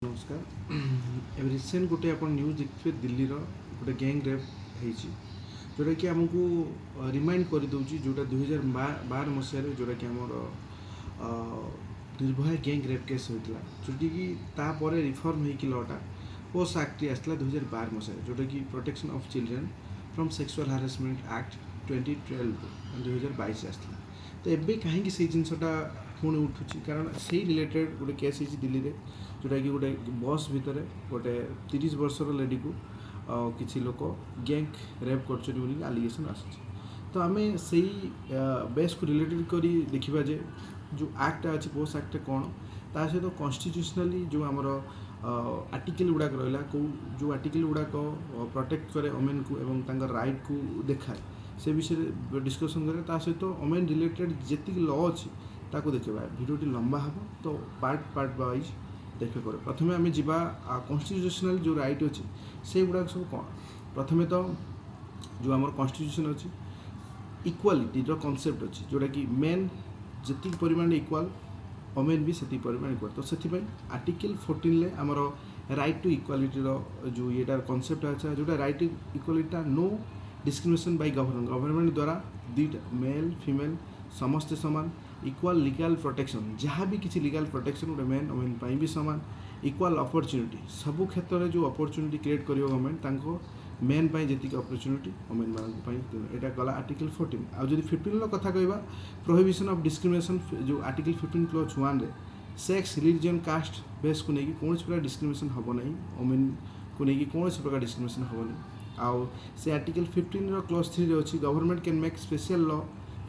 नमस्कार एवं रिसेंट गोटे आप न्यूज देखिए दिल्ली गोटे गैंग रेप होती जोटा कि आमको रिमाइंड करदे जोटा 2012 मसीह जोटा कि आमर निर्भया गैंग रेप केस होता जोटी कि तापर रिफर्म होगी लटा पोस्ट एक्ट आसला 2012 मसीह जोटा कि protection of children from sexual harassment act 2012 2022 आसला तो एबे कहीं से जिनसटा पुणी उठुची कारण से रिलेटेड गोटे केस होती दिल्ली में जोटा कि गोटे बस भितर गोटे 30 वर्षर लेडी को किसी लोक गैंग रेप कर आलिगेसन आसूँ तो आम से बेस को रिलेटेड कर देखा जे जो एक्ट अच्छे पोस्ट एक्ट कौन ता सहित कन्स्टिट्यूशनली जो आमर आर्टिकल गुड़ाक रहा कौ जो आर्टिकल गुड़ाक प्रोटेक्ट करे वोमेन को एवं तांकर राइट को देखाए से विषय डिस्कसन करे ता सहित वोमेन रिलेटेड जी लॉ अच्छी ताको देखा भिडियोटी लंबा हम तो पार्ट वाइज देखे पड़े प्रथम आम जा कन्स्टिट्यूशनल जो राइट अच्छे से गुड़ाक सब कौन प्रथम तो जो आम कन्स्टिट्यूशन अच्छी इक्वालिटी कनसेप्ट अच्छी जोटा कि मेन जी परिमाण इक्वाल वोमेन भी से परिमाण इक्वाल तो से आर्टिकल 14 आमर राइट टू इक्वालिटी जो ये कनसेप्ट अच्छा जोटा right to equality no discrimination by government द्वारा दुईटा मेल फीमेल समस्ते सामान इक्वाल लीगल प्रोटेक्शन जहाँ भी किसी लीगल प्रोटेक्शन गोटे मेन वोमेन भी सामान इक्वाल अपॉर्चुनिटी सबू क्षेत्र में जो अपॉर्चुनिटी क्रिएट कर गवर्नमेंट मेन जी अपॉर्चुनिटी वोमेन मानी गला आर्टिकल 14 आउ 15 कथा कहवा प्रोहिबिशन ऑफ डिस्क्रिमिनेशन जो आर्टिकल 15 क्लॉज 1 रे सेक्स रिलीजन कास्ट बेस को लेकिन कौन प्रकार डिस्क्रिमिनेशन हम ना वोमेन को लेकिन कौन प्रकार डिस्क्रिमिनेशन हम ना आउ से आर्टिकल 15 क्लॉज 3 रे अच्छी government can make special law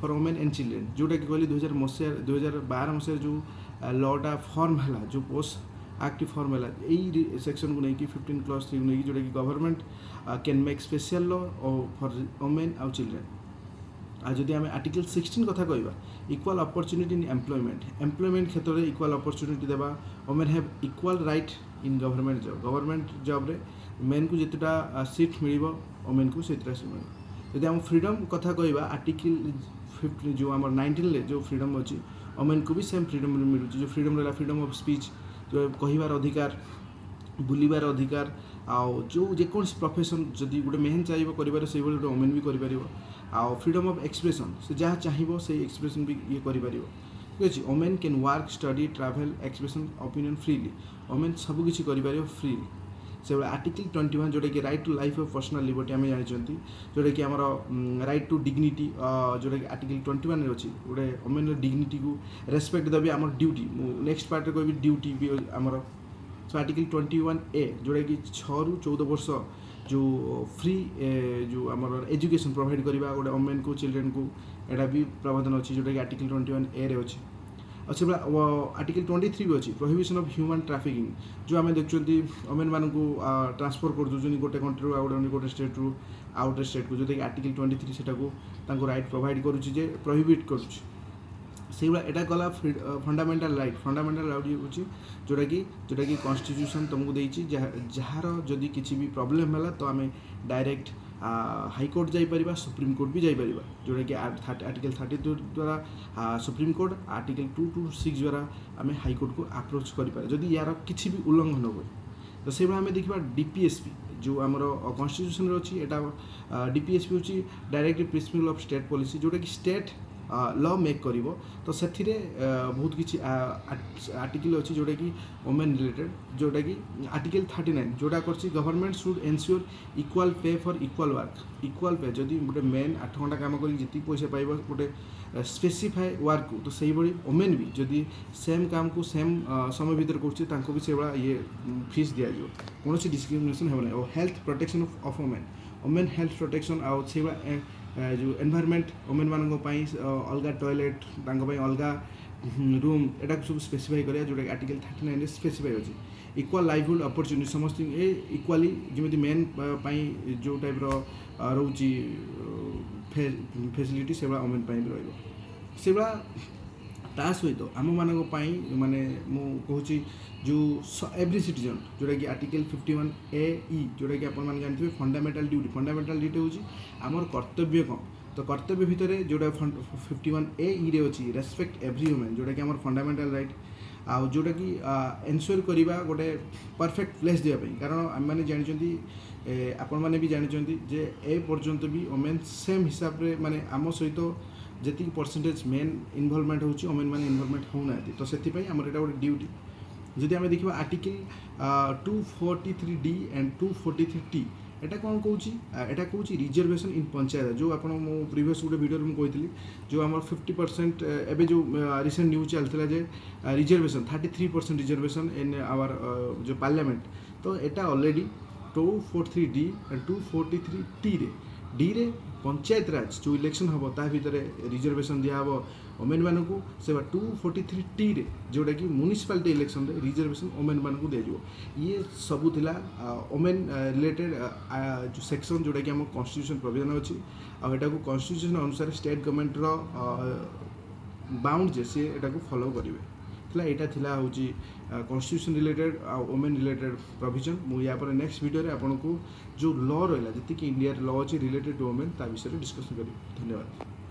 for women and children जोटा कि कहली 2012 मसीह जो लॉटा फॉर्म है जो पोस्ट एक्ट फॉर्म है यही सेक्शन को लेकिन 15 क्लॉज 3 को लेकिन जोटा कि government can make special law for women आउ चिल्ड्रेन आज आम आर्टिकल 16 कथा कहवा इक्वाल अपॉर्चुनिटी इन एम्प्लॉयमेंट क्षेत्र में इक्वाल अपॉर्चुनिटी देवा women have equal right in government job रे मेन को जितेटा सीट मिल वोमेन को से मिल जब आम फ्रीडम कथा कहवा आर्टिकल 15 जो आम 19 जो फ्रीडम अच्छी वोमेन को भी सेम फ्रीडम मिलूँ जो फ्रीडम रहा फ्रीडम ऑफ स्पीच जो कहबार अधिकार बुलबार अधिकार आउ जो जेकोसी प्रोफेशन जदि गोटे मेहन चाहिए कर से गोटे वोमेन भी कर आउ फ्रीडम ऑफ एक्सप्रेशन से जहाँ चाहिए से एक्सप्रेशन भी ये कर ठीक अच्छे women can work study travel expression opinion freely women सबकि कर फ्रीली से आर्टिकल 21 जोटा कि right to life of personal liberty आम जानते जोटा कि आमर राइट टू डिग्निटी जोटा कि आर्टिकल 21 अच्छी गोटे वोमेन डिग्निटी को रेस्पेक्ट देवी आम ड्यूटी नेक्स्ट पार्ट कह ड्यूटी भी आमर सो आर्टिकल 21A जोटा कि 6 ରୁ 14 वर्ष जो फ्री जो आमर एजुकेशन प्रोवाइड करवा गोटे वोमेन को चिल्ड्रेन को यहाँ भी प्रावधान अच्छी जोटा कि आर्टिकल 21A रे अच्छी अच्छे आर्टिकल 23 भी अच्छी प्रोहिबिशन ऑफ ह्यूमन ट्रैफिकिंग जो आम देखते वोमेन मान को ट्रांसफर कर दूसरी गोटे कंट्री रू गोटे स्टेट रू आउट स्टेट को जोटा कि आर्टिकल 23 से राइट प्रोवाइड करुच्चे प्रोहिबिट करुच्चे से यहाँ गला फंडामेंटाल राइट हूँ जोटा कि कन्स्टिट्यूशन तुमको देती जार जदि किसी भी प्रोब्लेम है तो आम डायरेक्ट हाईकोर्ट जापर सुप्रीम कोर्ट भी जापर जोटा कि आर्टिकल 32 द्वारा सुप्रीम कोर्ट आर्टिकल 2 to 6 द्वारा आम हाईकोर्ट को अप्रोच कर जदि यार किसी भी उल्लंघन हुए तो से आम देखा डीपीएसपी जो आमर कन्स्टिट्यूशन अच्छी यहाँ डीपीएसपी हूँ direct principle of state policy जोटा कि स्टेट लॉ मेक कर तो से बहुत किसी आर्टिकल अच्छी जोटा कि वोमेन रिलेटेड जोटा कि आर्टिकल 39 जोटा कर गवर्नमेंट शुड एनश्योर इक्वाल पे फॉर इक्वाल वर्क इक्वाल पे जदि गोटे मेन 8 घंटा काम कर जी पैसा पाइब गोटे स्पेसिफाए वर्क को तो से वोमेन भी जदि सेम काम को सेम समय भितर कर भी से ये फीस दि जाए कौन डिस्क्रिमिनेशन हो ना और health protection of women health protection आउ से जो एनवायरमेंट वोमेन मान अलग टॉयलेट अलग रूम यहाँ सब स्पेसिफाई करा जोटा आर्टिकल 39 स्पेसिफाई अच्छी इक्वाल लाइवलीहुड अपॉर्चुनिटी समस्त इक्वाली जमी मेन जो टाइप रोची फैसिलिटी से वोमेन भी रही ता सहित आम माने मुझे जो एवरी सिटीजन जोटा कि आर्टिकल 51A जोटा कि आप जानते हैं फंडामेंटाल ड्यूटी हूँ आमर कर्तव्य कौन तो कर्तव्य भितर जोटा 51A रे अच्छी रेस्पेक्ट एवरी वुमेन जोटा कि आमर फंडामेंटाल राइट आउ जोटा कि एनश्योर करवा गोटे परफेक्ट प्लेस देवाई कारण आम मैंने जानते आपण मैंने भी जानते जे ए पर्यंत भी ओमेन सेम हिसाब रे माने आम सहित जी परसेंटेज मेन इनवॉल्वमेंट होची ओमेन माने इनवॉल्वमेंट होना तो से आमर एटा गोटे ड्यूटी जदि आम देखा आर्टिकल 243D एंड 243T एटा कौन कौची एटा कौची रिजर्वेशन इन पंचायत जो आप प्रीवियस गोटे वीडियो में कहती जो आम 50% एवं जो रिसेंट न्यूज चलता जे रिजर्वेशन 33% रिजर्वेशन इन आवर जो पार्लियामेंट तो एटा ऑलरेडी 243D एंड 243T रे पंचायत राज जो इलेक्शन हम ता भितर रिजर्वेशन दिहब ओमेन मानक से 243T रे जोटा कि म्युनिसिपालिटी इलेक्शन रे रिजर्वेशन ओमेन मानक दिज्व ये सबू थिला ओमेन रिलेटेड जो सेक्शन जोटा कि आम कॉन्स्टिट्यूशन प्रोविजन अच्छी आटा को कॉन्स्टिट्यूशन अनुसार स्टेट गवर्नमेंट रो बाउंड जे सी एटा को फॉलो करेंगे यहाँ थिला हूँ constitution related women related provision मुझे पर नेक्स्ट वीडियो रे आपको जो लॉ रहा जी इंडिया लॉ अच्छी रिलेटेड टू वोमेन ता विषय डिस्कसन करी धन्यवाद।